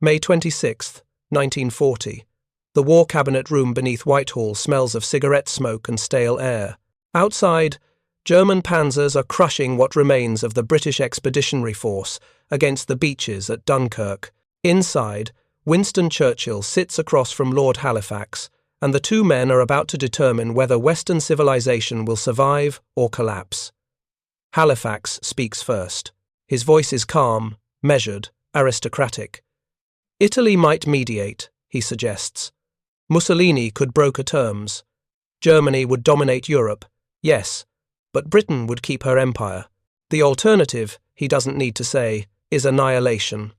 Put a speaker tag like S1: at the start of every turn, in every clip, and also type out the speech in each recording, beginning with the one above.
S1: May 26, 1940. The War Cabinet room beneath Whitehall smells of cigarette smoke and stale air. Outside, German panzers are crushing what remains of the British Expeditionary Force against the beaches at Dunkirk. Inside, Winston Churchill sits across from Lord Halifax, and the two men are about to determine whether Western civilization will survive or collapse. Halifax speaks first. His voice is calm, measured, aristocratic. Italy might mediate, he suggests. Mussolini could broker terms. Germany would dominate Europe, yes, but Britain would keep her empire. The alternative, he doesn't need to say, is annihilation.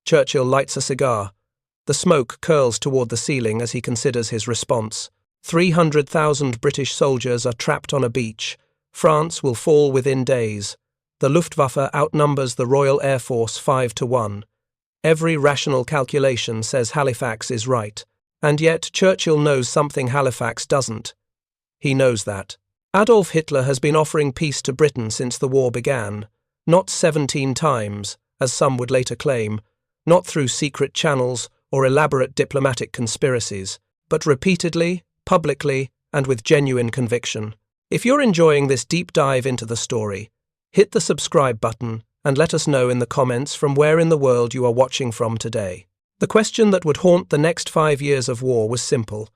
S1: Churchill lights a cigar. The smoke curls toward the ceiling as he considers his response. 300,000 British soldiers are trapped on a beach. France will fall within days. The Luftwaffe outnumbers the Royal Air Force 5-1. Every rational calculation says Halifax is right. And yet Churchill knows something Halifax doesn't. He knows that Adolf Hitler has been offering peace to Britain since the war began, not 17 times, as some would later claim, not through secret channels or elaborate diplomatic conspiracies, but repeatedly, publicly, and with genuine conviction. If you're enjoying this deep dive into the story, hit the subscribe button and let us know in the comments from where in the world you are watching from today. The question that would haunt the next 5 years of war was simple.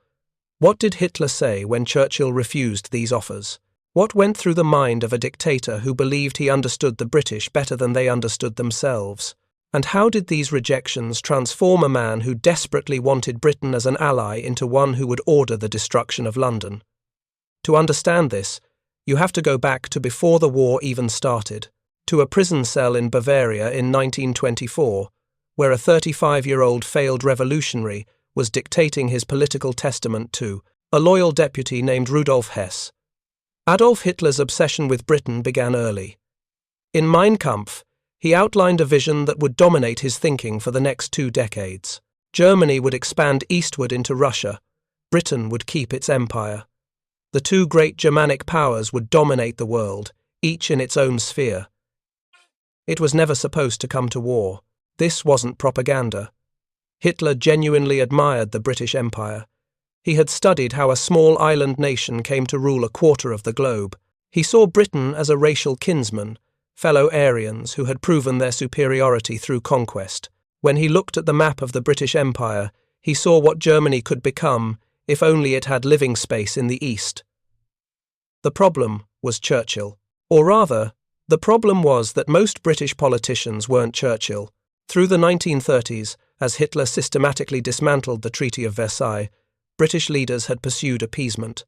S1: What did Hitler say when Churchill refused these offers? What went through the mind of a dictator who believed he understood the British better than they understood themselves? And how did these rejections transform a man who desperately wanted Britain as an ally into one who would order the destruction of London? To understand this, you have to go back to before the war even started, to a prison cell in Bavaria in 1924, where a 35-year-old failed revolutionary was dictating his political testament to a loyal deputy named Rudolf Hess. Adolf Hitler's obsession with Britain began early. In Mein Kampf, he outlined a vision that would dominate his thinking for the next 2 decades. Germany would expand eastward into Russia. Britain would keep its empire. The two great Germanic powers would dominate the world, each in its own sphere. It was never supposed to come to war. This wasn't propaganda. Hitler genuinely admired the British Empire. He had studied how a small island nation came to rule a quarter of the globe. He saw Britain as a racial kinsman, fellow Aryans who had proven their superiority through conquest. When he looked at the map of the British Empire, he saw what Germany could become if only it had living space in the east. The problem was Churchill. Or rather, the problem was that most British politicians weren't Churchill. Through the 1930s, as Hitler systematically dismantled the Treaty of Versailles, British leaders had pursued appeasement.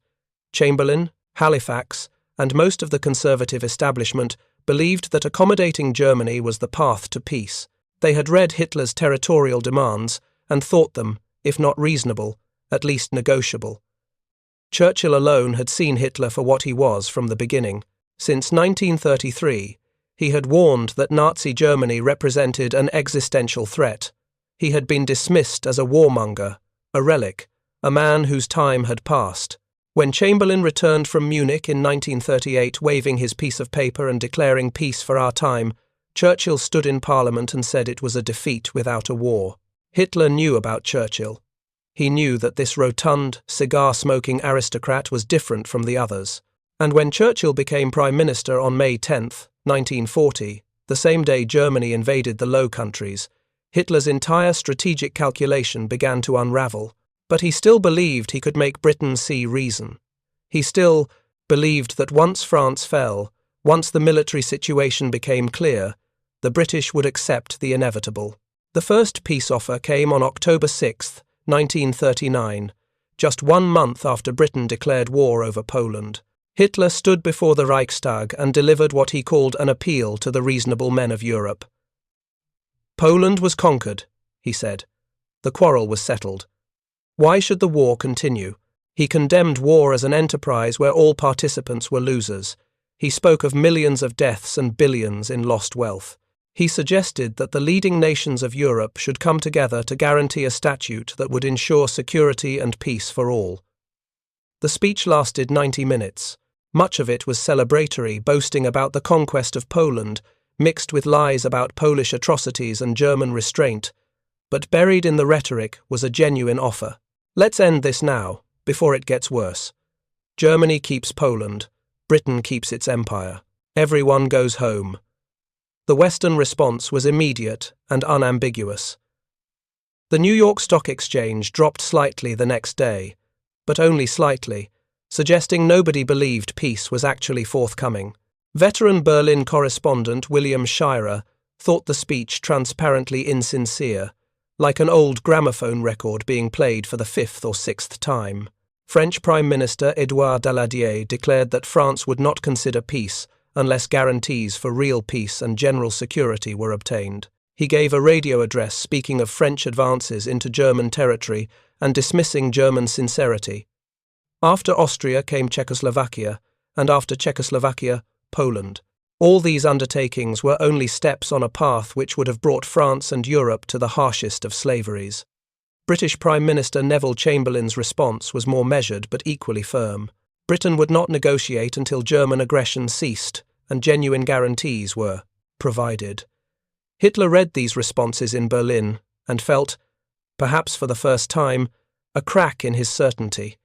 S1: Chamberlain, Halifax, and most of the conservative establishment believed that accommodating Germany was the path to peace. They had read Hitler's territorial demands and thought them, if not reasonable, at least negotiable. Churchill alone had seen Hitler for what he was from the beginning. Since 1933, he had warned that Nazi Germany represented an existential threat. He had been dismissed as a warmonger, a relic, a man whose time had passed. When Chamberlain returned from Munich in 1938 waving his piece of paper and declaring peace for our time, Churchill stood in Parliament and said it was a defeat without a war. Hitler knew about Churchill. He knew that this rotund, cigar-smoking aristocrat was different from the others. And when Churchill became Prime Minister on May 10, 1940, the same day Germany invaded the Low Countries, Hitler's entire strategic calculation began to unravel. But he still believed he could make Britain see reason. He still believed that once France fell, once the military situation became clear, the British would accept the inevitable. The first peace offer came on October 6, 1939, just 1 month after Britain declared war over Poland. Hitler stood before the Reichstag and delivered what he called an appeal to the reasonable men of Europe. Poland was conquered, he said. The quarrel was settled. Why should the war continue? He condemned war as an enterprise where all participants were losers. He spoke of millions of deaths and billions in lost wealth. He suggested that the leading nations of Europe should come together to guarantee a statute that would ensure security and peace for all. The speech lasted 90 minutes. Much of it was celebratory, boasting about the conquest of Poland, mixed with lies about Polish atrocities and German restraint. but buried in the rhetoric was a genuine offer. Let's end this now, before it gets worse. Germany keeps Poland. Britain keeps its empire. Everyone goes home. The Western response was immediate and unambiguous. The New York Stock Exchange dropped slightly the next day, but only slightly, suggesting nobody believed peace was actually forthcoming. Veteran Berlin correspondent William Shirer thought the speech transparently insincere, like an old gramophone record being played for the fifth or sixth time. French Prime Minister Édouard Daladier declared that France would not consider peace unless guarantees for real peace and general security were obtained. He gave a radio address speaking of French advances into German territory and dismissing German sincerity. After Austria came Czechoslovakia, and after Czechoslovakia, Poland. All these undertakings were only steps on a path which would have brought France and Europe to the harshest of slaveries. British Prime Minister Neville Chamberlain's response was more measured but equally firm. Britain would not negotiate until German aggression ceased and genuine guarantees were provided. Hitler read these responses in Berlin and felt, perhaps for the first time, a crack in his certainty.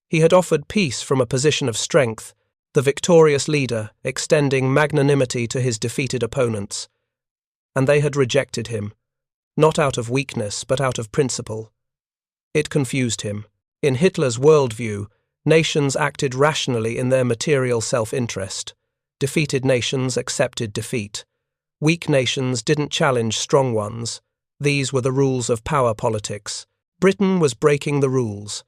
S1: He had offered peace from a position of strength, the victorious leader extending magnanimity to his defeated opponents, and they had rejected him, not out of weakness but out of principle. It confused him. In Hitler's worldview, nations acted rationally in their material self-interest. Defeated nations accepted defeat. Weak nations didn't challenge strong ones. These were the rules of power politics. Britain was breaking the rules.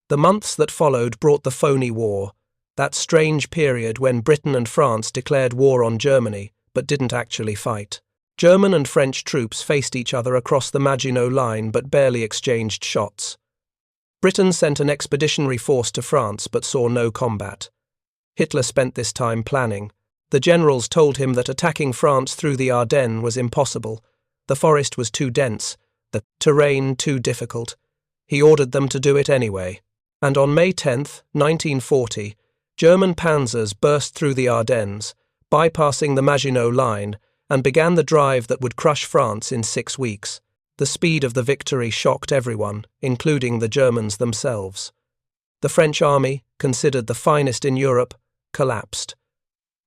S1: The months that followed brought the phony war, that strange period when Britain and France declared war on Germany but didn't actually fight. German and French troops faced each other across the Maginot Line but barely exchanged shots. Britain sent an expeditionary force to France but saw no combat. Hitler spent this time planning. The generals told him that attacking France through the Ardennes was impossible. The forest was too dense, the terrain too difficult. He ordered them to do it anyway. And on May 10, 1940, German panzers burst through the Ardennes, bypassing the Maginot Line, and began the drive that would crush France in 6 weeks. The speed of the victory shocked everyone, including the Germans themselves. The French army, considered the finest in Europe, collapsed.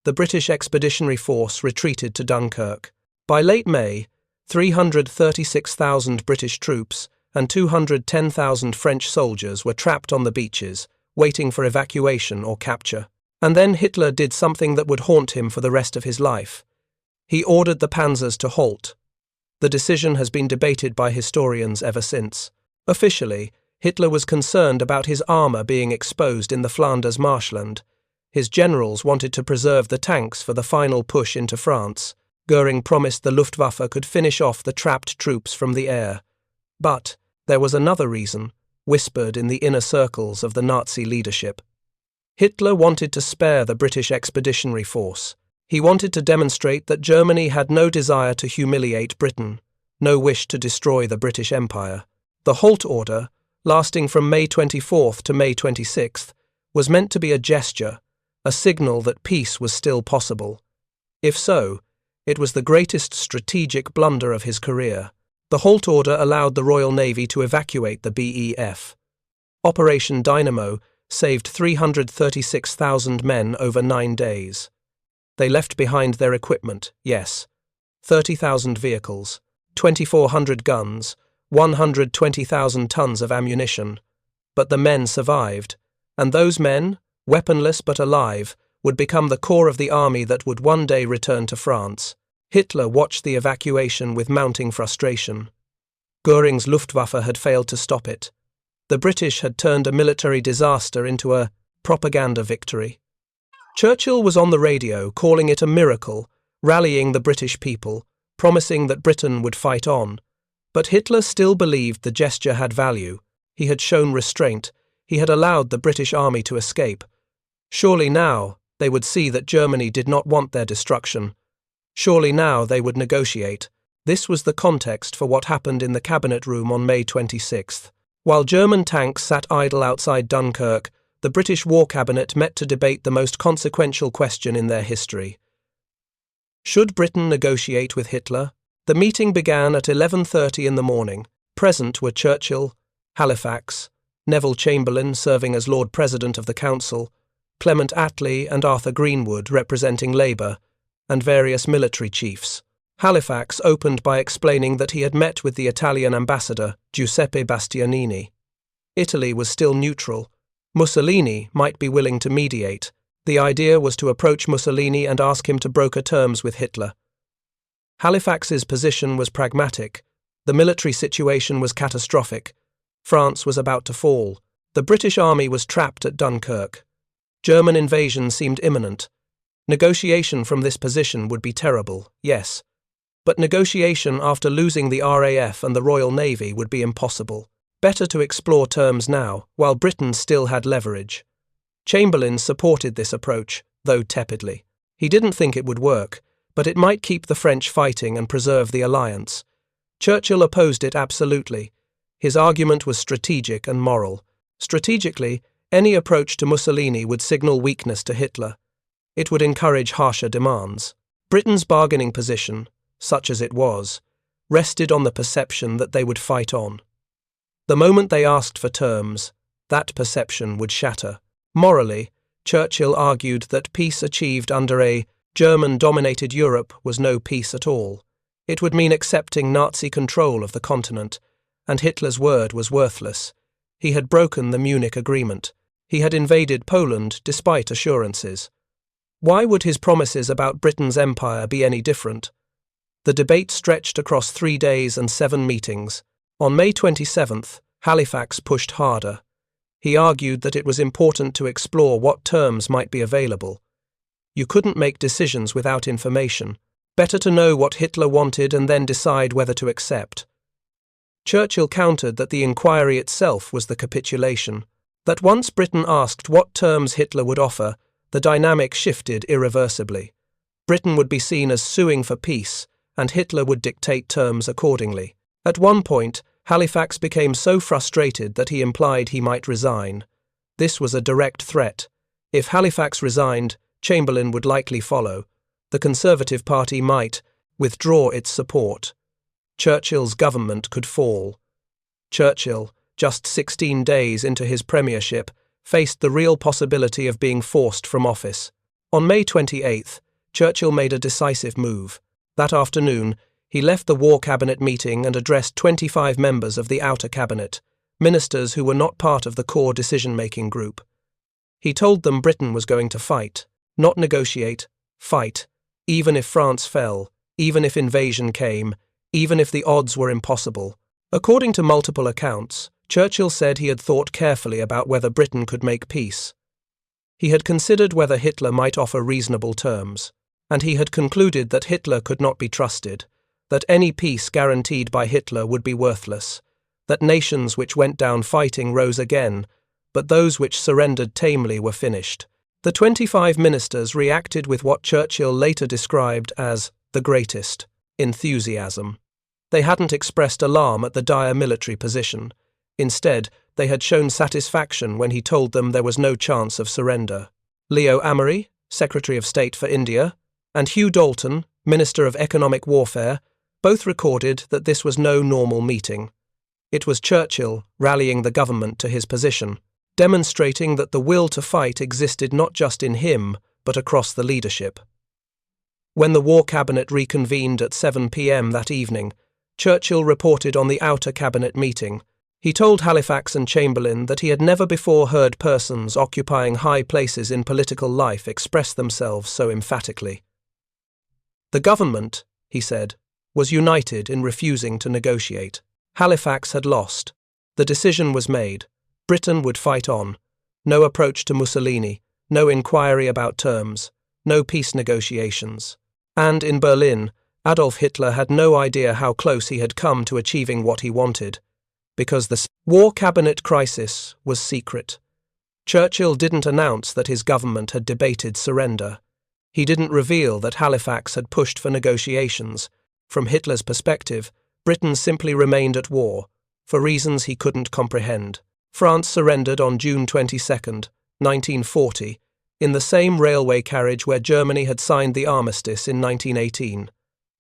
S1: The British Expeditionary Force retreated to Dunkirk. By late May, 336,000 British troops and 210,000 French soldiers were trapped on the beaches, waiting for evacuation or capture. And then Hitler did something that would haunt him for the rest of his life. He ordered the panzers to halt. The decision has been debated by historians ever since. Officially, Hitler was concerned about his armour being exposed in the Flanders marshland. His generals wanted to preserve the tanks for the final push into France. Goering promised the Luftwaffe could finish off the trapped troops from the air. But there was another reason, whispered in the inner circles of the Nazi leadership. Hitler wanted to spare the British Expeditionary Force. He wanted to demonstrate that Germany had no desire to humiliate Britain, no wish to destroy the British Empire. The halt order, lasting from May 24th to May 26th, was meant to be a gesture, a signal that peace was still possible. If so, it was the greatest strategic blunder of his career. The halt order allowed the Royal Navy to evacuate the BEF. Operation Dynamo saved 336,000 men over 9 days. They left behind their equipment, yes, 30,000 vehicles, 2,400 guns, 120,000 tons of ammunition. But the men survived, and those men, weaponless but alive, would become the core of the army that would one day return to France. Hitler watched the evacuation with mounting frustration. Göring's Luftwaffe had failed to stop it. The British had turned a military disaster into a propaganda victory. Churchill was on the radio calling it a miracle, rallying the British people, promising that Britain would fight on. But Hitler still believed the gesture had value. He had shown restraint. He had allowed the British army to escape. Surely now they would see that Germany did not want their destruction. Surely now they would negotiate. This was the context for what happened in the cabinet room on May 26th. While German tanks sat idle outside Dunkirk, the British War Cabinet met to debate the most consequential question in their history. Should Britain negotiate with Hitler? The meeting began at 11:30 in the morning. Present were Churchill, Halifax, Neville Chamberlain serving as Lord President of the Council, Clement Attlee and Arthur Greenwood representing Labour, and various military chiefs. Halifax opened by explaining that he had met with the Italian ambassador, Giuseppe Bastianini. Italy was still neutral. Mussolini might be willing to mediate. The idea was to approach Mussolini and ask him to broker terms with Hitler. Halifax's position was pragmatic. The military situation was catastrophic. France was about to fall. The British army was trapped at Dunkirk. German invasion seemed imminent. Negotiation from this position would be terrible, yes. But negotiation after losing the RAF and the Royal Navy would be impossible. Better to explore terms now, while Britain still had leverage. Chamberlain supported this approach, though tepidly. He didn't think it would work, but it might keep the French fighting and preserve the alliance. Churchill opposed it absolutely. His argument was strategic and moral. Strategically, any approach to Mussolini would signal weakness to Hitler. It would encourage harsher demands. Britain's bargaining position, such as it was, rested on the perception that they would fight on. The moment they asked for terms, that perception would shatter. Morally, Churchill argued that peace achieved under a German-dominated Europe was no peace at all. It would mean accepting Nazi control of the continent, and Hitler's word was worthless. He had broken the Munich Agreement. He had invaded Poland despite assurances. Why would his promises about Britain's empire be any different? The debate stretched across 3 days and 7 meetings. On May 27th, Halifax pushed harder. He argued that it was important to explore what terms might be available. You couldn't make decisions without information. Better to know what Hitler wanted and then decide whether to accept. Churchill countered that the inquiry itself was the capitulation, that once Britain asked what terms Hitler would offer, the dynamic shifted irreversibly. Britain would be seen as suing for peace, and Hitler would dictate terms accordingly. At one point, Halifax became so frustrated that he implied he might resign. This was a direct threat. If Halifax resigned, Chamberlain would likely follow. The Conservative Party might withdraw its support. Churchill's government could fall. Churchill, just 16 days into his premiership, faced the real possibility of being forced from office. On May 28th, Churchill made a decisive move. That afternoon, he left the War Cabinet meeting and addressed 25 members of the Outer Cabinet, ministers who were not part of the core decision-making group. He told them Britain was going to fight, not negotiate, fight, even if France fell, even if invasion came, even if the odds were impossible. According to multiple accounts, Churchill said he had thought carefully about whether Britain could make peace. He had considered whether Hitler might offer reasonable terms, and he had concluded that Hitler could not be trusted, that any peace guaranteed by Hitler would be worthless, that nations which went down fighting rose again, but those which surrendered tamely were finished. The 25 ministers reacted with what Churchill later described as the greatest enthusiasm. They hadn't expressed alarm at the dire military position. Instead, they had shown satisfaction when he told them there was no chance of surrender. Leo Amery, Secretary of State for India, and Hugh Dalton, Minister of Economic Warfare, both recorded that this was no normal meeting. It was Churchill rallying the government to his position, demonstrating that the will to fight existed not just in him, but across the leadership. When the War Cabinet reconvened at 7 p.m. that evening, Churchill reported on the Outer Cabinet meeting. He told Halifax and Chamberlain that he had never before heard persons occupying high places in political life express themselves so emphatically. The government, he said, was united in refusing to negotiate. Halifax had lost. The decision was made. Britain would fight on. No approach to Mussolini, no inquiry about terms, no peace negotiations. And in Berlin, Adolf Hitler had no idea how close he had come to achieving what he wanted, because the War Cabinet crisis was secret. Churchill didn't announce that his government had debated surrender. He didn't reveal that Halifax had pushed for negotiations. From Hitler's perspective, Britain simply remained at war, for reasons he couldn't comprehend. France surrendered on June 22, 1940, in the same railway carriage where Germany had signed the armistice in 1918.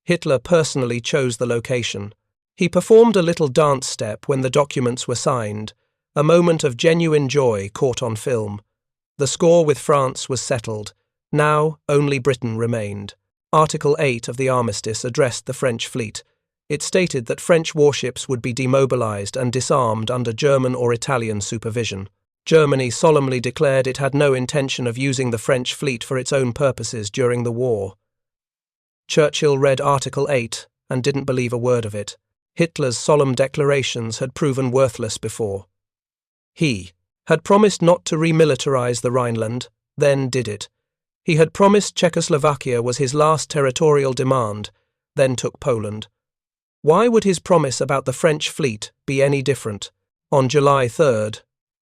S1: Hitler personally chose the location. He performed a little dance step when the documents were signed, a moment of genuine joy caught on film. The score with France was settled. Now only Britain remained. Article 8 of the armistice addressed the French fleet. It stated that French warships would be demobilized and disarmed under German or Italian supervision. Germany solemnly declared it had no intention of using the French fleet for its own purposes during the war. Churchill read Article 8 and didn't believe a word of it. Hitler's solemn declarations had proven worthless before. He had promised not to remilitarize the Rhineland, then did it. He had promised Czechoslovakia was his last territorial demand, then took Poland. Why would his promise about the French fleet be any different? On July 3,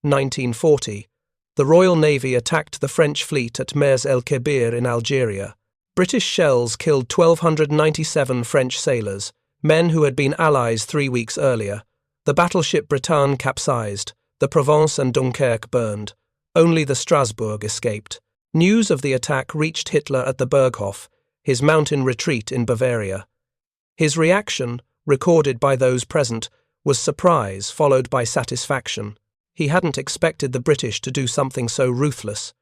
S1: 1940, the Royal Navy attacked the French fleet at Mers el-Kebir in Algeria. British shells killed 1,297 French sailors, men who had been allies 3 weeks earlier. The battleship Bretagne capsized. The Provence and Dunkirk burned. Only the Strasbourg escaped. News of the attack reached Hitler at the Berghof, his mountain retreat in Bavaria. His reaction, recorded by those present, was surprise followed by satisfaction. He hadn't expected the British to do something so ruthless.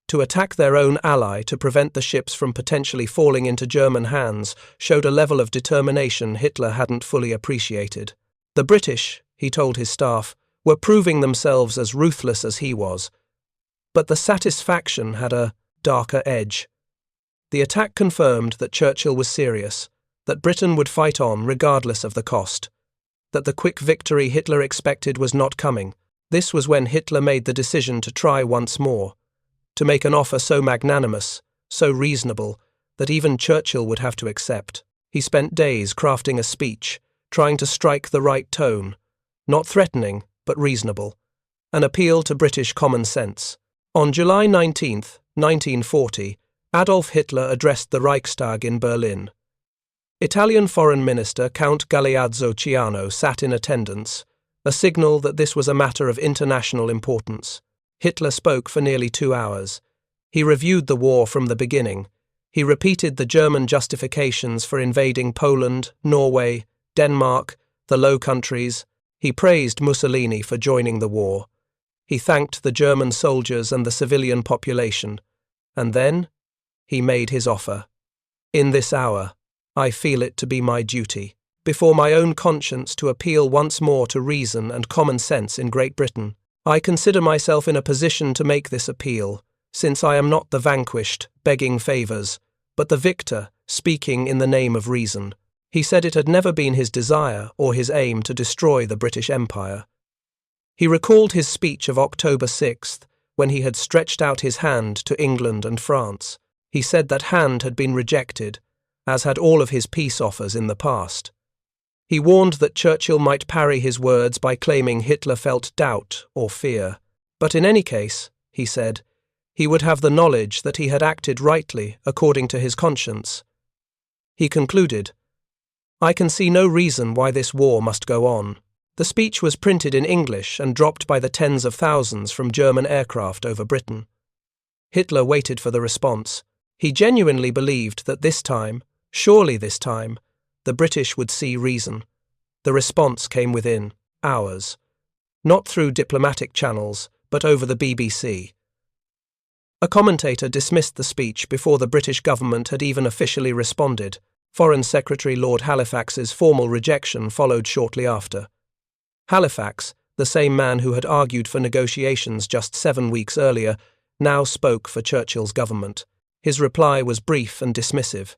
S1: To attack their own ally to prevent the ships from potentially falling into German hands showed a level of determination Hitler hadn't fully appreciated. The British, he told his staff, were proving themselves as ruthless as he was. But the satisfaction had a darker edge. The attack confirmed that Churchill was serious, that Britain would fight on regardless of the cost, that the quick victory Hitler expected was not coming. This was when Hitler made the decision to try once more, to make an offer so magnanimous, so reasonable, that even Churchill would have to accept. He spent days crafting a speech, trying to strike the right tone, not threatening, but reasonable, an appeal to British common sense. On July 19, 1940, Adolf Hitler addressed the Reichstag in Berlin. Italian Foreign Minister Count Galeazzo Ciano sat in attendance, a signal that this was a matter of international importance. Hitler spoke for nearly 2 hours. He reviewed the war from the beginning. He repeated the German justifications for invading Poland, Norway, Denmark, the Low Countries. He praised Mussolini for joining the war. He thanked the German soldiers and the civilian population. And then he made his offer. In this hour, I feel it to be my duty, before my own conscience, to appeal once more to reason and common sense in Great Britain. I consider myself in a position to make this appeal, since I am not the vanquished, begging favours, but the victor, speaking in the name of reason. He said it had never been his desire or his aim to destroy the British Empire. He recalled his speech of October 6th, when he had stretched out his hand to England and France. He said that hand had been rejected, as had all of his peace offers in the past. He warned that Churchill might parry his words by claiming Hitler felt doubt or fear. But in any case, he said, he would have the knowledge that he had acted rightly according to his conscience. He concluded, I can see no reason why this war must go on. The speech was printed in English and dropped by the tens of thousands from German aircraft over Britain. Hitler waited for the response. He genuinely believed that this time, surely this time, the British would see reason. The response came within hours, not through diplomatic channels, but over the BBC. A commentator dismissed the speech before the British government had even officially responded. Foreign Secretary Lord Halifax's formal rejection followed shortly after. Halifax, the same man who had argued for negotiations just 7 weeks earlier, now spoke for Churchill's government. His reply was brief and dismissive.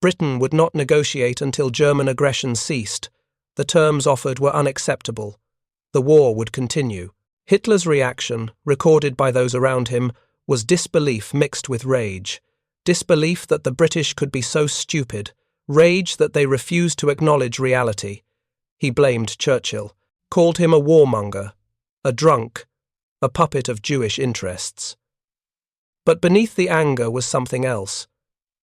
S1: Britain would not negotiate until German aggression ceased. The terms offered were unacceptable. The war would continue. Hitler's reaction, recorded by those around him, was disbelief mixed with rage. Disbelief that the British could be so stupid, rage that they refused to acknowledge reality. He blamed Churchill, called him a warmonger, a drunk, a puppet of Jewish interests. But beneath the anger was something else.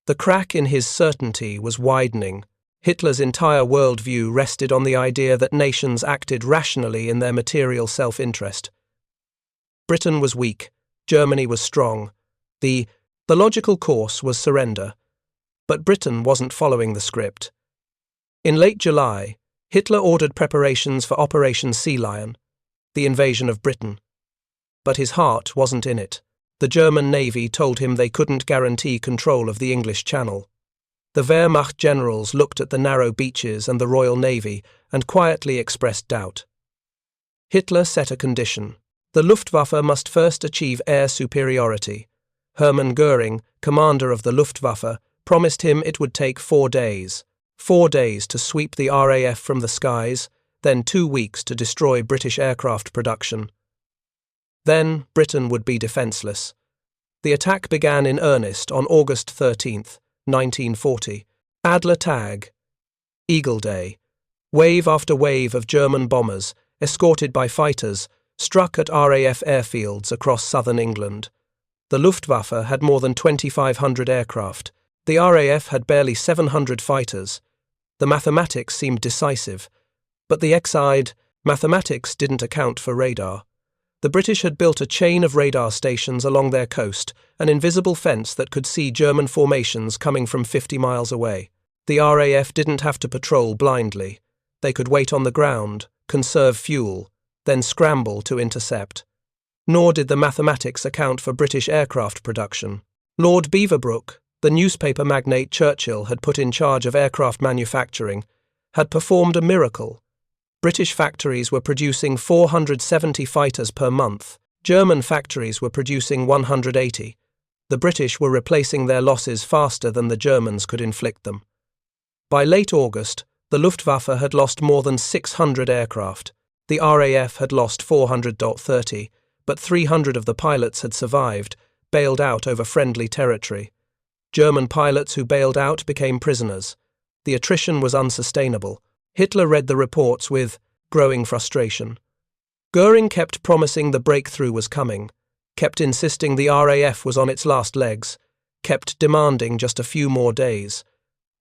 S1: The crack in his certainty was widening. Hitler's entire worldview rested on the idea that nations acted rationally in their material self-interest. Britain was weak, Germany was strong. The logical course was surrender. But Britain wasn't following the script. In late July, Hitler ordered preparations for Operation Sea Lion, the invasion of Britain. But his heart wasn't in it. The German Navy told him they couldn't guarantee control of the English Channel. The Wehrmacht generals looked at the narrow beaches and the Royal Navy and quietly expressed doubt. Hitler set a condition. The Luftwaffe must first achieve air superiority. Hermann Göring, commander of the Luftwaffe, promised him it would take 4 days. 4 days to sweep the RAF from the skies, then 2 weeks to destroy British aircraft production. Then Britain would be defenceless. The attack began in earnest on August 13, 1940. Adler Tag, Eagle Day. Wave after wave of German bombers, escorted by fighters, struck at RAF airfields across southern England. The Luftwaffe had more than 2,500 aircraft. The RAF had barely 700 fighters. The mathematics seemed decisive, but the X-eyed mathematics didn't account for radar. The British had built a chain of radar stations along their coast, an invisible fence that could see German formations coming from 50 miles away. The RAF didn't have to patrol blindly. They could wait on the ground, conserve fuel, then scramble to intercept. Nor did the mathematics account for British aircraft production. Lord Beaverbrook, the newspaper magnate Churchill had put in charge of aircraft manufacturing, had performed a miracle. British factories were producing 470 fighters per month. German factories were producing 180. The British were replacing their losses faster than the Germans could inflict them. By late August, the Luftwaffe had lost more than 600 aircraft. The RAF had lost 430, but 300 of the pilots had survived, bailed out over friendly territory. German pilots who bailed out became prisoners. The attrition was unsustainable. Hitler read the reports with growing frustration. Göring kept promising the breakthrough was coming, kept insisting the RAF was on its last legs, kept demanding just a few more days.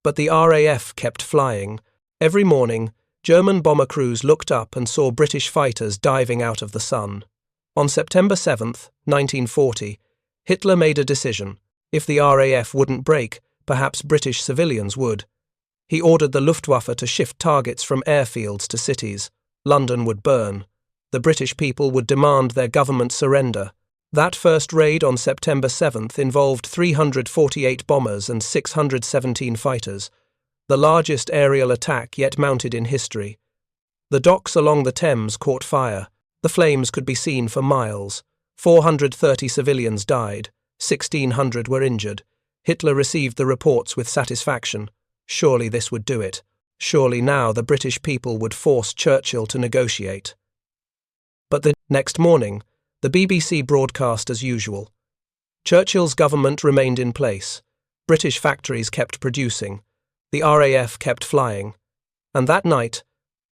S1: But the RAF kept flying. Every morning, German bomber crews looked up and saw British fighters diving out of the sun. On September 7, 1940, Hitler made a decision. If the RAF wouldn't break, perhaps British civilians would. He ordered the Luftwaffe to shift targets from airfields to cities. London would burn. The British people would demand their government surrender. That first raid on September 7th involved 348 bombers and 617 fighters, the largest aerial attack yet mounted in history. The docks along the Thames caught fire. The flames could be seen for miles. 430 civilians died. 1,600 were injured. Hitler received the reports with satisfaction. Surely this would do it. Surely now the British people would force Churchill to negotiate. But the next morning, the BBC broadcast as usual. Churchill's government remained in place. British factories kept producing. The RAF kept flying. And that night,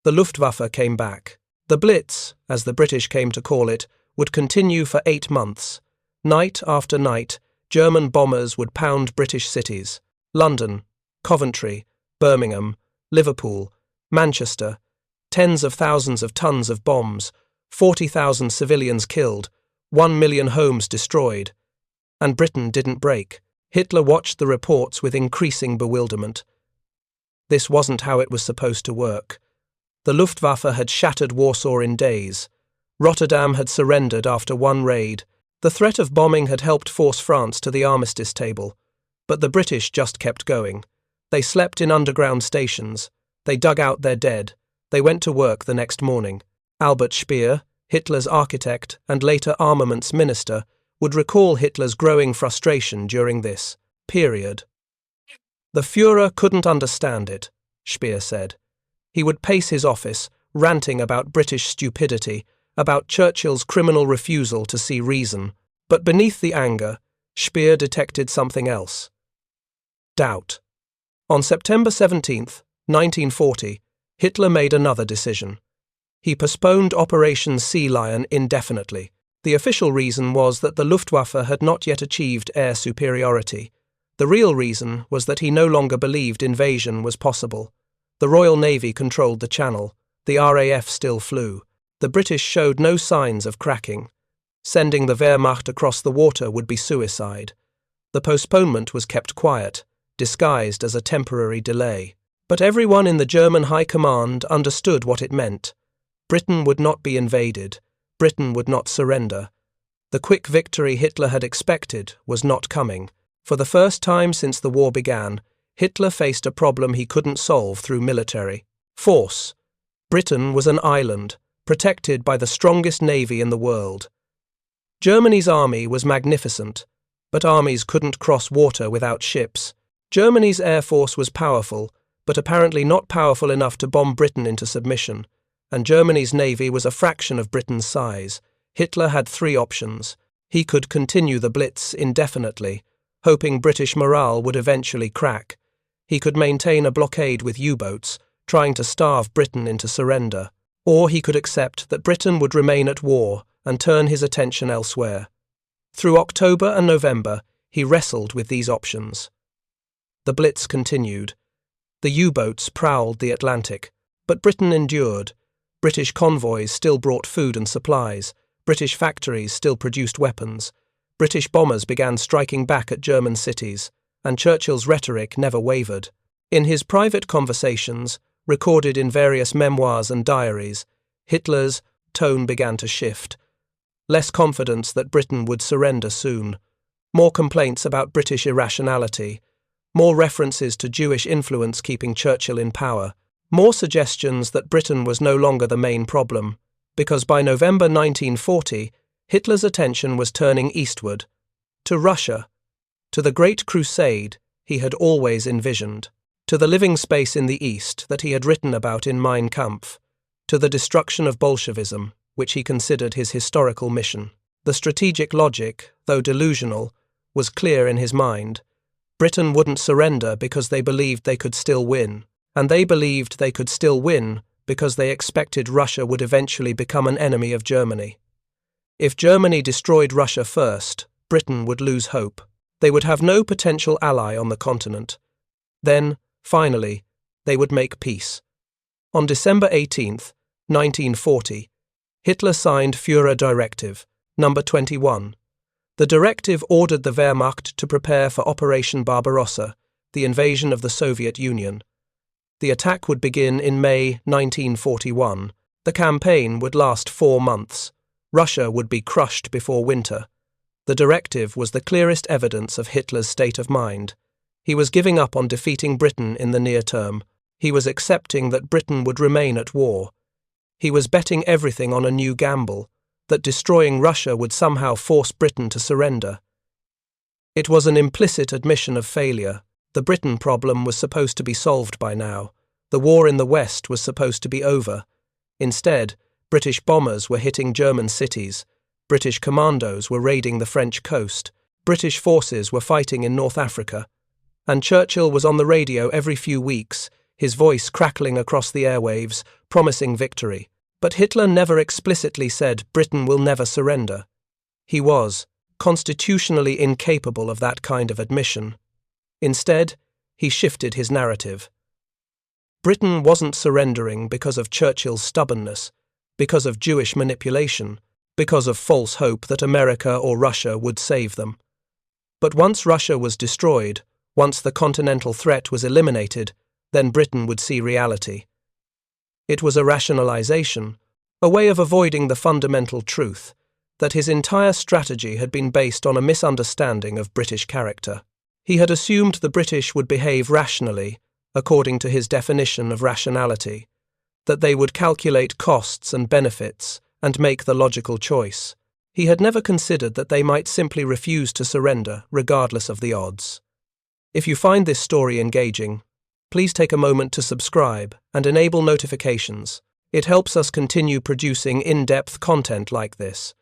S1: the Luftwaffe came back. The Blitz, as the British came to call it, would continue for 8 months. Night after night, German bombers would pound British cities. London, Coventry, Birmingham, Liverpool, Manchester, tens of thousands of tons of bombs, 40,000 civilians killed, 1 million homes destroyed. And Britain didn't break. Hitler watched the reports with increasing bewilderment. This wasn't how it was supposed to work. The Luftwaffe had shattered Warsaw in days. Rotterdam had surrendered after one raid. The threat of bombing had helped force France to the armistice table. But the British just kept going. They slept in underground stations. They dug out their dead. They went to work the next morning. Albert Speer, Hitler's architect and later armaments minister, would recall Hitler's growing frustration during this period. The Führer couldn't understand it, Speer said. He would pace his office, ranting about British stupidity, about Churchill's criminal refusal to see reason. But beneath the anger, Speer detected something else. Doubt. On September 17, 1940, Hitler made another decision. He postponed Operation Sea Lion indefinitely. The official reason was that the Luftwaffe had not yet achieved air superiority. The real reason was that he no longer believed invasion was possible. The Royal Navy controlled the Channel. The RAF still flew. The British showed no signs of cracking. Sending the Wehrmacht across the water would be suicide. The postponement was kept quiet. disguised as a temporary delay. But everyone in the German High Command understood what it meant. Britain would not be invaded. Britain would not surrender. The quick victory Hitler had expected was not coming. For the first time since the war began, Hitler faced a problem he couldn't solve through military force. Britain was an island, protected by the strongest navy in the world. Germany's army was magnificent, but armies couldn't cross water without ships. Germany's air force was powerful, but apparently not powerful enough to bomb Britain into submission, and Germany's navy was a fraction of Britain's size. Hitler had three options. He could continue the Blitz indefinitely, hoping British morale would eventually crack. He could maintain a blockade with U-boats, trying to starve Britain into surrender. Or he could accept that Britain would remain at war and turn his attention elsewhere. Through October and November, he wrestled with these options. The Blitz continued. The U-boats prowled the Atlantic, but Britain endured. British convoys still brought food and supplies. British factories still produced weapons. British bombers began striking back at German cities, and Churchill's rhetoric never wavered. In his private conversations, recorded in various memoirs and diaries, Hitler's tone began to shift. Less confidence that Britain would surrender soon. More complaints about British irrationality. More references to Jewish influence keeping Churchill in power. More suggestions that Britain was no longer the main problem, because by November 1940, Hitler's attention was turning eastward, to Russia, to the Great Crusade he had always envisioned, to the living space in the East that he had written about in Mein Kampf, to the destruction of Bolshevism, which he considered his historical mission. The strategic logic, though delusional, was clear in his mind. Britain wouldn't surrender because they believed they could still win, and they believed they could still win because they expected Russia would eventually become an enemy of Germany. If Germany destroyed Russia first, Britain would lose hope. They would have no potential ally on the continent. Then, finally, they would make peace. On December 18, 1940, Hitler signed Führer Directive, number 21. The directive ordered the Wehrmacht to prepare for Operation Barbarossa, the invasion of the Soviet Union. The attack would begin in May 1941. The campaign would last 4 months. Russia would be crushed before winter. The directive was the clearest evidence of Hitler's state of mind. He was giving up on defeating Britain in the near term. He was accepting that Britain would remain at war. He was betting everything on a new gamble, that destroying Russia would somehow force Britain to surrender. It was an implicit admission of failure. The Britain problem was supposed to be solved by now. The war in the West was supposed to be over. Instead, British bombers were hitting German cities. British commandos were raiding the French coast. British forces were fighting in North Africa. And Churchill was on the radio every few weeks, his voice crackling across the airwaves, promising victory. But Hitler never explicitly said Britain will never surrender. He was constitutionally incapable of that kind of admission. Instead, he shifted his narrative. Britain wasn't surrendering because of Churchill's stubbornness, because of Jewish manipulation, because of false hope that America or Russia would save them. But once Russia was destroyed, once the continental threat was eliminated, then Britain would see reality. It was a rationalization, a way of avoiding the fundamental truth, that his entire strategy had been based on a misunderstanding of British character. He had assumed the British would behave rationally, according to his definition of rationality, that they would calculate costs and benefits and make the logical choice. He had never considered that they might simply refuse to surrender, regardless of the odds. If you find this story engaging, please take a moment to subscribe and enable notifications. It helps us continue producing in-depth content like this.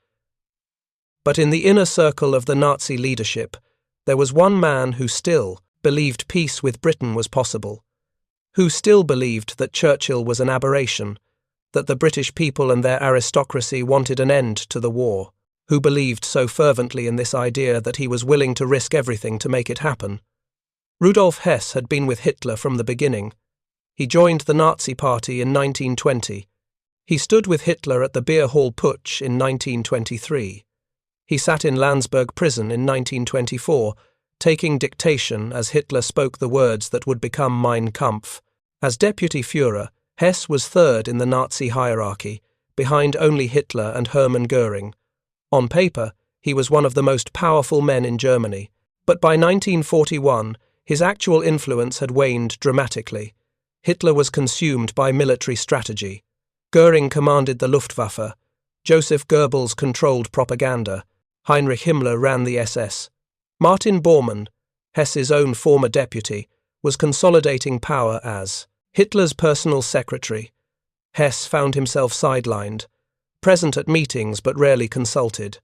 S1: But in the inner circle of the Nazi leadership, there was one man who still believed peace with Britain was possible, who still believed that Churchill was an aberration, that the British people and their aristocracy wanted an end to the war, who believed so fervently in this idea that he was willing to risk everything to make it happen. Rudolf Hess had been with Hitler from the beginning. He joined the Nazi Party in 1920. He stood with Hitler at the Beer Hall Putsch in 1923. He sat in Landsberg prison in 1924, taking dictation as Hitler spoke the words that would become Mein Kampf. As Deputy Führer, Hess was third in the Nazi hierarchy, behind only Hitler and Hermann Göring. On paper, he was one of the most powerful men in Germany, but by 1941, his actual influence had waned dramatically. Hitler was consumed by military strategy. Göring commanded the Luftwaffe. Joseph Goebbels controlled propaganda. Heinrich Himmler ran the SS. Martin Bormann, Hess's own former deputy, was consolidating power as Hitler's personal secretary. Hess found himself sidelined, present at meetings but rarely consulted.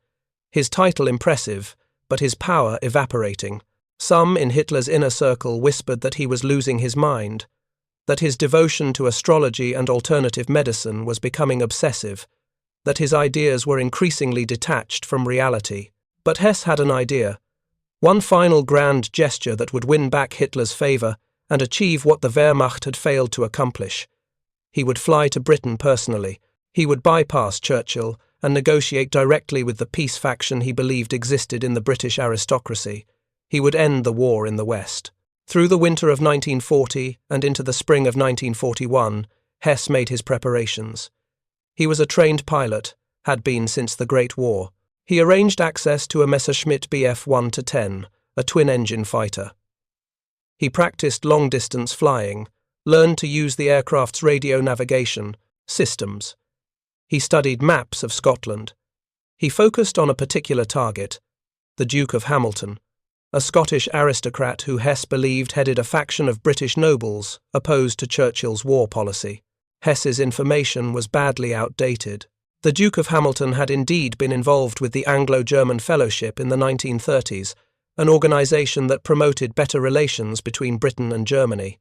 S1: His title impressive, but his power evaporating. Some in Hitler's inner circle whispered that he was losing his mind, that his devotion to astrology and alternative medicine was becoming obsessive, that his ideas were increasingly detached from reality. But Hess had an idea, one final grand gesture that would win back Hitler's favour and achieve what the Wehrmacht had failed to accomplish. He would fly to Britain personally. He would bypass Churchill and negotiate directly with the peace faction he believed existed in the British aristocracy. He would end the war in the West. Through the winter of 1940 and into the spring of 1941, Hess made his preparations. He was a trained pilot, had been since the Great War. He arranged access to a Messerschmitt Bf 1-10, a twin-engine fighter. He practiced long-distance flying, learned to use the aircraft's radio navigation systems. He studied maps of Scotland. He focused on a particular target, the Duke of Hamilton, a Scottish aristocrat who Hess believed headed a faction of British nobles opposed to Churchill's war policy. Hess's information was badly outdated. The Duke of Hamilton had indeed been involved with the Anglo-German Fellowship in the 1930s, an organisation that promoted better relations between Britain and Germany.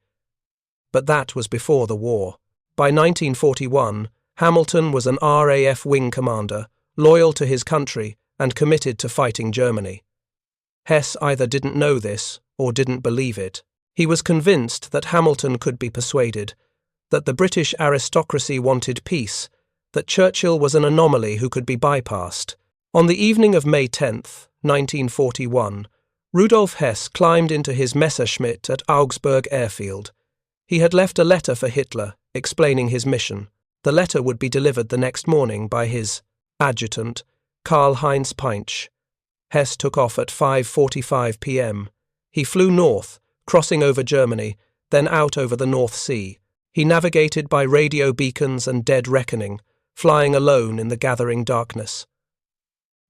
S1: But that was before the war. By 1941, Hamilton was an RAF wing commander, loyal to his country and committed to fighting Germany. Hess either didn't know this or didn't believe it. He was convinced that Hamilton could be persuaded, that the British aristocracy wanted peace, that Churchill was an anomaly who could be bypassed. On the evening of May 10th, 1941, Rudolf Hess climbed into his Messerschmitt at Augsburg airfield. He had left a letter for Hitler, explaining his mission. The letter would be delivered the next morning by his adjutant, Karl-Heinz Peinsch. Hess took off at 5:45 p.m. He flew north, crossing over Germany, then out over the North Sea. He navigated by radio beacons and dead reckoning, flying alone in the gathering darkness.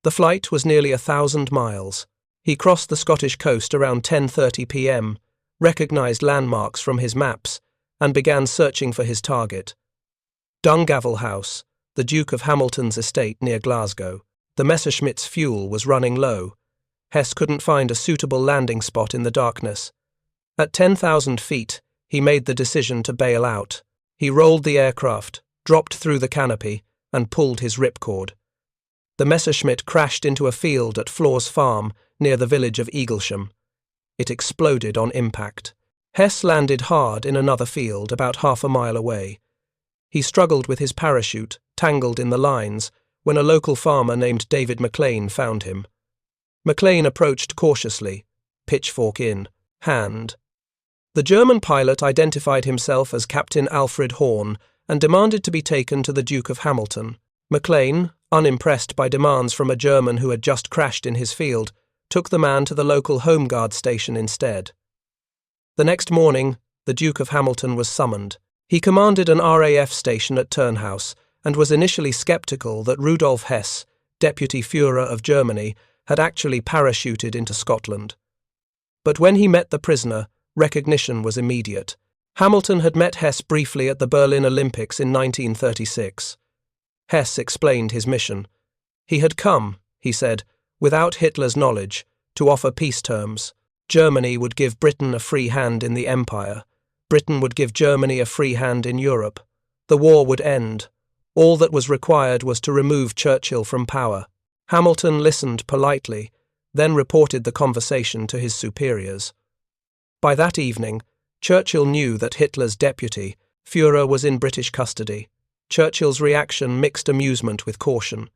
S1: The flight was nearly 1,000 miles. He crossed the Scottish coast around 10:30 p.m., recognised landmarks from his maps, and began searching for his target. Dungavel House, the Duke of Hamilton's estate near Glasgow. The Messerschmitt's fuel was running low. Hess couldn't find a suitable landing spot in the darkness. At 10,000 feet, he made the decision to bail out. He rolled the aircraft, dropped through the canopy, and pulled his ripcord. The Messerschmitt crashed into a field at Flores Farm near the village of Eaglesham. It exploded on impact. Hess landed hard in another field about half a mile away. He struggled with his parachute, tangled in the lines, when a local farmer named David McLean found him. McLean approached cautiously, pitchfork in hand. The German pilot identified himself as Captain Alfred Horn and demanded to be taken to the Duke of Hamilton. McLean, unimpressed by demands from a German who had just crashed in his field, took the man to the local Home Guard station instead. The next morning, the Duke of Hamilton was summoned. He commanded an RAF station at Turnhouse and was initially sceptical that Rudolf Hess, Deputy Führer of Germany, had actually parachuted into Scotland. But when he met the prisoner, recognition was immediate. Hamilton had met Hess briefly at the Berlin Olympics in 1936. Hess explained his mission. He had come, he said, without Hitler's knowledge, to offer peace terms. Germany would give Britain a free hand in the Empire. Britain would give Germany a free hand in Europe. The war would end. All that was required was to remove Churchill from power. Hamilton listened politely, then reported the conversation to his superiors. By that evening, Churchill knew that Hitler's deputy, Führer, was in British custody. Churchill's reaction mixed amusement with caution.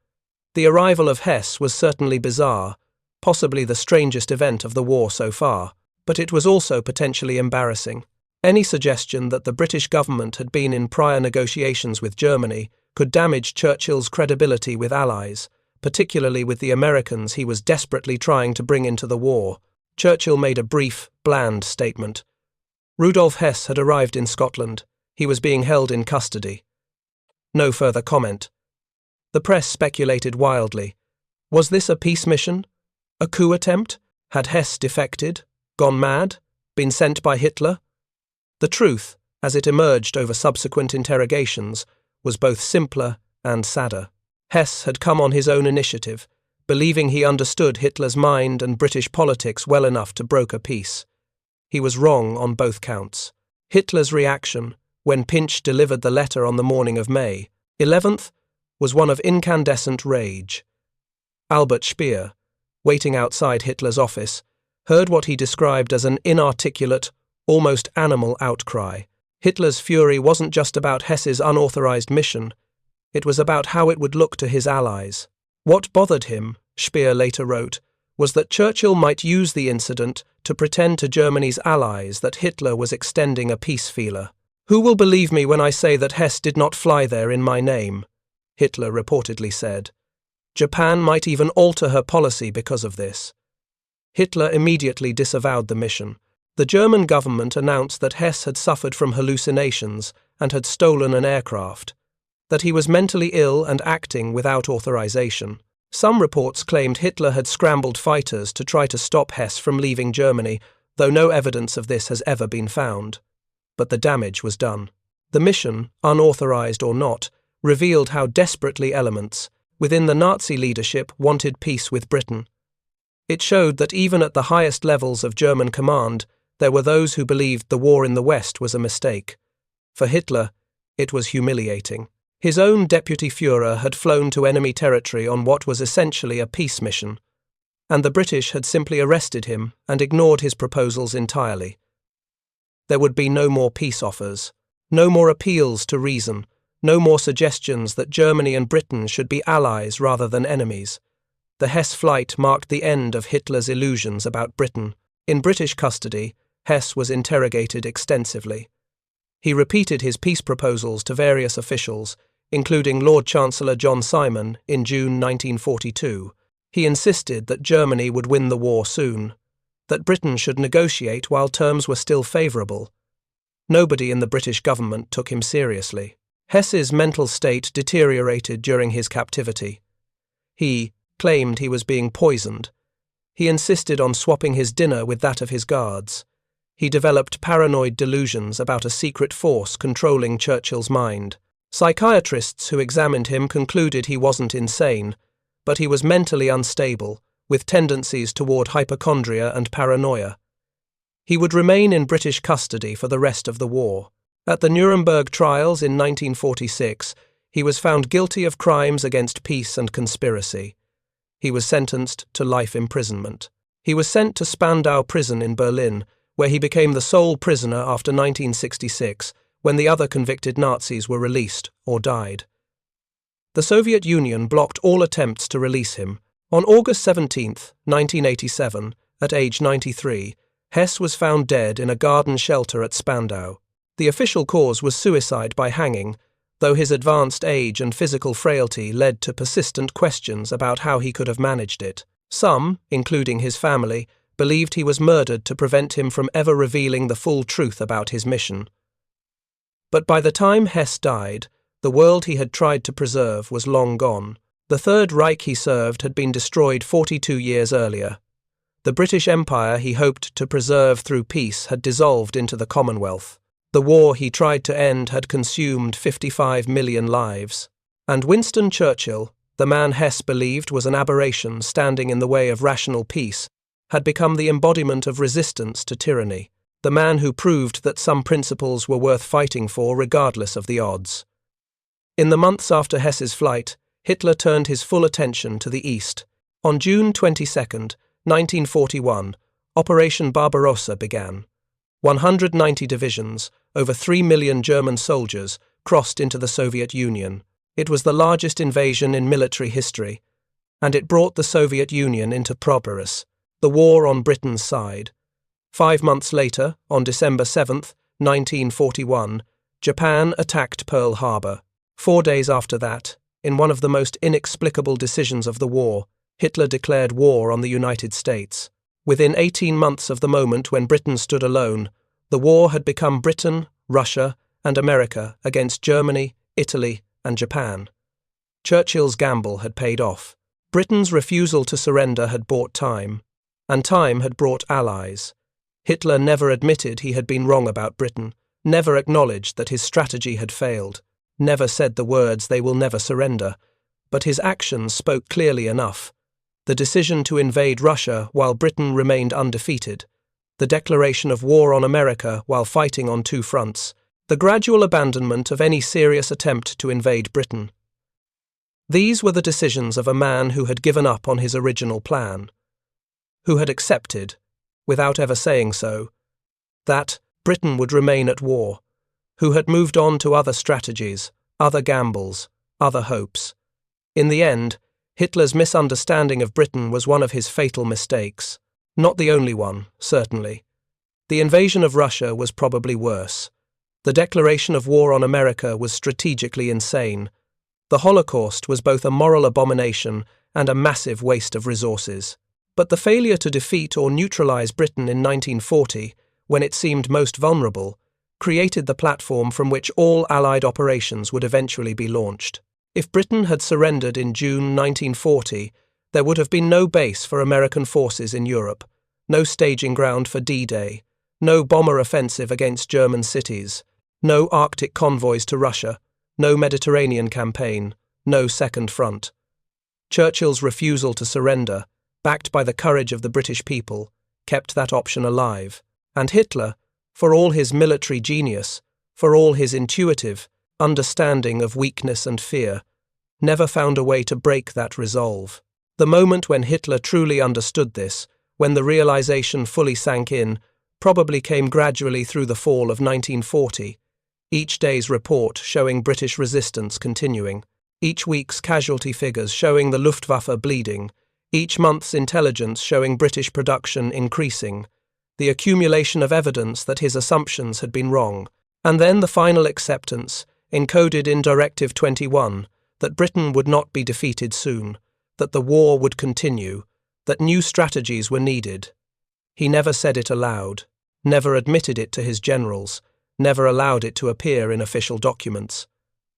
S1: The arrival of Hess was certainly bizarre, possibly the strangest event of the war so far, but it was also potentially embarrassing. Any suggestion that the British government had been in prior negotiations with Germany could damage Churchill's credibility with allies, particularly with the Americans he was desperately trying to bring into the war. Churchill made a brief, bland statement. Rudolf Hess had arrived in Scotland. He was being held in custody. No further comment. The press speculated wildly. Was this a peace mission? A coup attempt? Had Hess defected? Gone mad? Been sent by Hitler? The truth, as it emerged over subsequent interrogations, was both simpler and sadder. Hess had come on his own initiative, believing he understood Hitler's mind and British politics well enough to broker peace. He was wrong on both counts. Hitler's reaction, when Pinch delivered the letter on the morning of May 11th, was one of incandescent rage. Albert Speer, waiting outside Hitler's office, heard what he described as an inarticulate, almost animal outcry. Hitler's fury wasn't just about Hess's unauthorized mission, it was about how it would look to his allies. What bothered him, Speer later wrote, was that Churchill might use the incident to pretend to Germany's allies that Hitler was extending a peace feeler. "Who will believe me when I say that Hess did not fly there in my name?" Hitler reportedly said. Japan might even alter her policy because of this. Hitler immediately disavowed the mission. The German government announced that Hess had suffered from hallucinations and had stolen an aircraft, that he was mentally ill and acting without authorization. Some reports claimed Hitler had scrambled fighters to try to stop Hess from leaving Germany, though no evidence of this has ever been found. But the damage was done. The mission, unauthorized or not, revealed how desperately elements within the Nazi leadership wanted peace with Britain. It showed that even at the highest levels of German command, there were those who believed the war in the West was a mistake. For Hitler, it was humiliating. His own deputy Führer had flown to enemy territory on what was essentially a peace mission, and the British had simply arrested him and ignored his proposals entirely. There would be no more peace offers, no more appeals to reason, no more suggestions that Germany and Britain should be allies rather than enemies. The Hess flight marked the end of Hitler's illusions about Britain. In British custody, Hess was interrogated extensively. He repeated his peace proposals to various officials, including Lord Chancellor John Simon, in June 1942. He insisted that Germany would win the war soon, that Britain should negotiate while terms were still favourable. Nobody in the British government took him seriously. Hess's mental state deteriorated during his captivity. He claimed he was being poisoned. He insisted on swapping his dinner with that of his guards. He developed paranoid delusions about a secret force controlling Churchill's mind. Psychiatrists who examined him concluded he wasn't insane, but he was mentally unstable, with tendencies toward hypochondria and paranoia. He would remain in British custody for the rest of the war. At the Nuremberg trials in 1946, he was found guilty of crimes against peace and conspiracy. He was sentenced to life imprisonment. He was sent to Spandau prison in Berlin, where he became the sole prisoner after 1966, when the other convicted Nazis were released or died. The Soviet Union blocked all attempts to release him. On August 17, 1987, at age 93, Hess was found dead in a garden shelter at Spandau. The official cause was suicide by hanging, though his advanced age and physical frailty led to persistent questions about how he could have managed it. Some, including his family, believed he was murdered to prevent him from ever revealing the full truth about his mission. But by the time Hess died, the world he had tried to preserve was long gone. The Third Reich he served had been destroyed 42 years earlier. The British Empire he hoped to preserve through peace had dissolved into the Commonwealth. The war he tried to end had consumed 55 million lives. And Winston Churchill, the man Hess believed was an aberration standing in the way of rational peace, had become the embodiment of resistance to tyranny, the man who proved that some principles were worth fighting for regardless of the odds. In the months after Hess's flight, Hitler turned his full attention to the east. On June 22, 1941, Operation Barbarossa began. 190 divisions, over 3 million German soldiers, crossed into the Soviet Union. It was the largest invasion in military history. and it brought the Soviet Union into progress, the war on Britain's side. 5 months later, on December 7th, 1941, Japan attacked Pearl Harbor. 4 days after that, in one of the most inexplicable decisions of the war, Hitler declared war on the United States. Within 18 months of the moment when Britain stood alone, the war had become Britain, Russia, and America against Germany, Italy, and Japan. Churchill's gamble had paid off. Britain's refusal to surrender had bought time, and time had brought allies. Hitler never admitted he had been wrong about Britain, never acknowledged that his strategy had failed, never said the words "they will never surrender," but his actions spoke clearly enough. The decision to invade Russia while Britain remained undefeated, the declaration of war on America while fighting on 2 fronts, the gradual abandonment of any serious attempt to invade Britain. These were the decisions of a man who had given up on his original plan, who had accepted, without ever saying so, that Britain would remain at war, who had moved on to other strategies, other gambles, other hopes. In the end, Hitler's misunderstanding of Britain was one of his fatal mistakes. Not the only one, certainly. The invasion of Russia was probably worse. The declaration of war on America was strategically insane. The Holocaust was both a moral abomination and a massive waste of resources. But the failure to defeat or neutralize Britain in 1940, when it seemed most vulnerable, created the platform from which all Allied operations would eventually be launched. If Britain had surrendered in June 1940, there would have been no base for American forces in Europe, no staging ground for D-Day, no bomber offensive against German cities, no Arctic convoys to Russia, no Mediterranean campaign, no Second Front. Churchill's refusal to surrender, backed by the courage of the British people, kept that option alive. And Hitler, for all his military genius, for all his intuitive understanding of weakness and fear, never found a way to break that resolve. The moment when Hitler truly understood this, when the realization fully sank in, probably came gradually through the fall of 1940, each day's report showing British resistance continuing, each week's casualty figures showing the Luftwaffe bleeding, each month's intelligence showing British production increasing, the accumulation of evidence that his assumptions had been wrong, and then the final acceptance, encoded in Directive 21, that Britain would not be defeated soon, that the war would continue, that new strategies were needed. He never said it aloud, never admitted it to his generals, never allowed it to appear in official documents.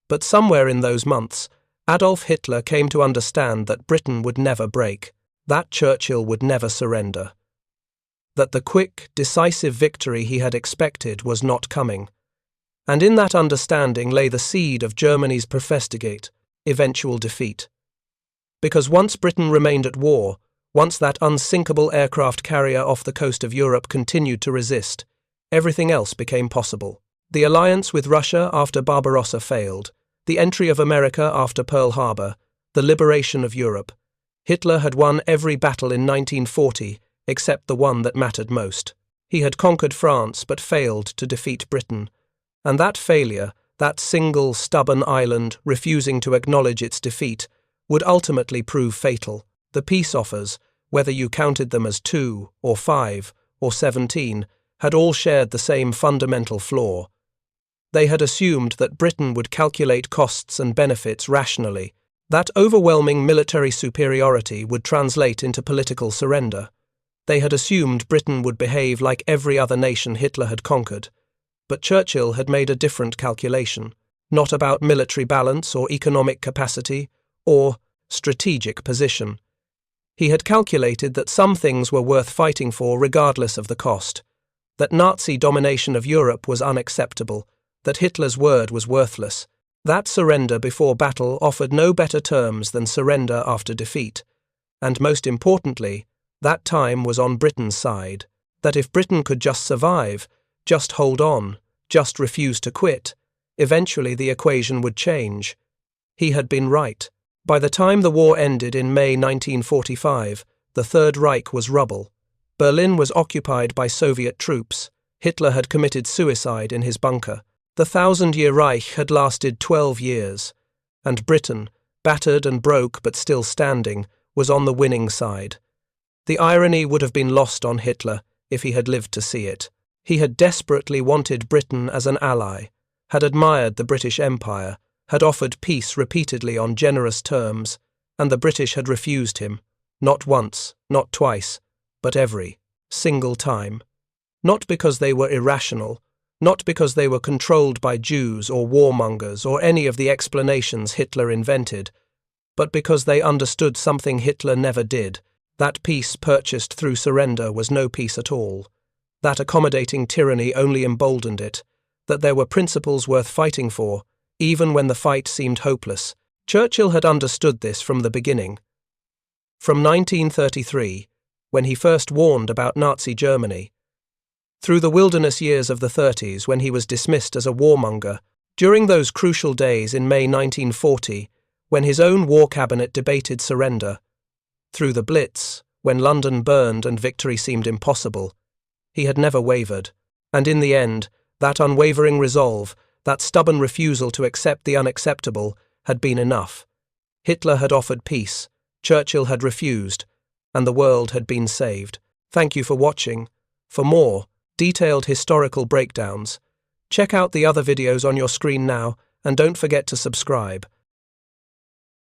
S1: But somewhere in those months, Adolf Hitler came to understand that Britain would never break, that Churchill would never surrender, that the quick, decisive victory he had expected was not coming. And in that understanding lay the seed of Germany's Verfestigkeit, eventual defeat. Because once Britain remained at war, once that unsinkable aircraft carrier off the coast of Europe continued to resist, everything else became possible. The alliance with Russia after Barbarossa failed, the entry of America after Pearl Harbor, the liberation of Europe. Hitler had won every battle in 1940 except the one that mattered most. He had conquered France but failed to defeat Britain. And that failure, that single stubborn island refusing to acknowledge its defeat, would ultimately prove fatal. The peace offers, whether you counted them as 2 or 5 or 17, had all shared the same fundamental flaw. They had assumed that Britain would calculate costs and benefits rationally, that overwhelming military superiority would translate into political surrender. They had assumed Britain would behave like every other nation Hitler had conquered. But Churchill had made a different calculation, not about military balance or economic capacity or strategic position. He had calculated that some things were worth fighting for regardless of the cost, that Nazi domination of Europe was unacceptable, that Hitler's word was worthless, that surrender before battle offered no better terms than surrender after defeat, and most importantly, that time was on Britain's side, that if Britain could just survive, just hold on, just refuse to quit, eventually the equation would change. He had been right. By the time the war ended in May 1945, the Third Reich was rubble. Berlin was occupied by Soviet troops. Hitler had committed suicide in his bunker. The 1,000-year Reich had lasted 12 years. And Britain, battered and broke but still standing, was on the winning side. The irony would have been lost on Hitler if he had lived to see it. He had desperately wanted Britain as an ally, had admired the British Empire, had offered peace repeatedly on generous terms, and the British had refused him, not once, not twice, but every single time. Not because they were irrational, not because they were controlled by Jews or warmongers or any of the explanations Hitler invented, but because they understood something Hitler never did. That peace purchased through surrender was no peace at all. That accommodating tyranny only emboldened it, that there were principles worth fighting for, even when the fight seemed hopeless. Churchill had understood this from the beginning. From 1933, when he first warned about Nazi Germany, through the wilderness years of the 30s when he was dismissed as a warmonger, during those crucial days in May 1940, when his own war cabinet debated surrender, through the Blitz, when London burned and victory seemed impossible, he had never wavered. And in the end, that unwavering resolve, that stubborn refusal to accept the unacceptable, had been enough. Hitler had offered peace, Churchill had refused, and the world had been saved. Thank you for watching. For more detailed historical breakdowns, check out the other videos on your screen now, and don't forget to subscribe.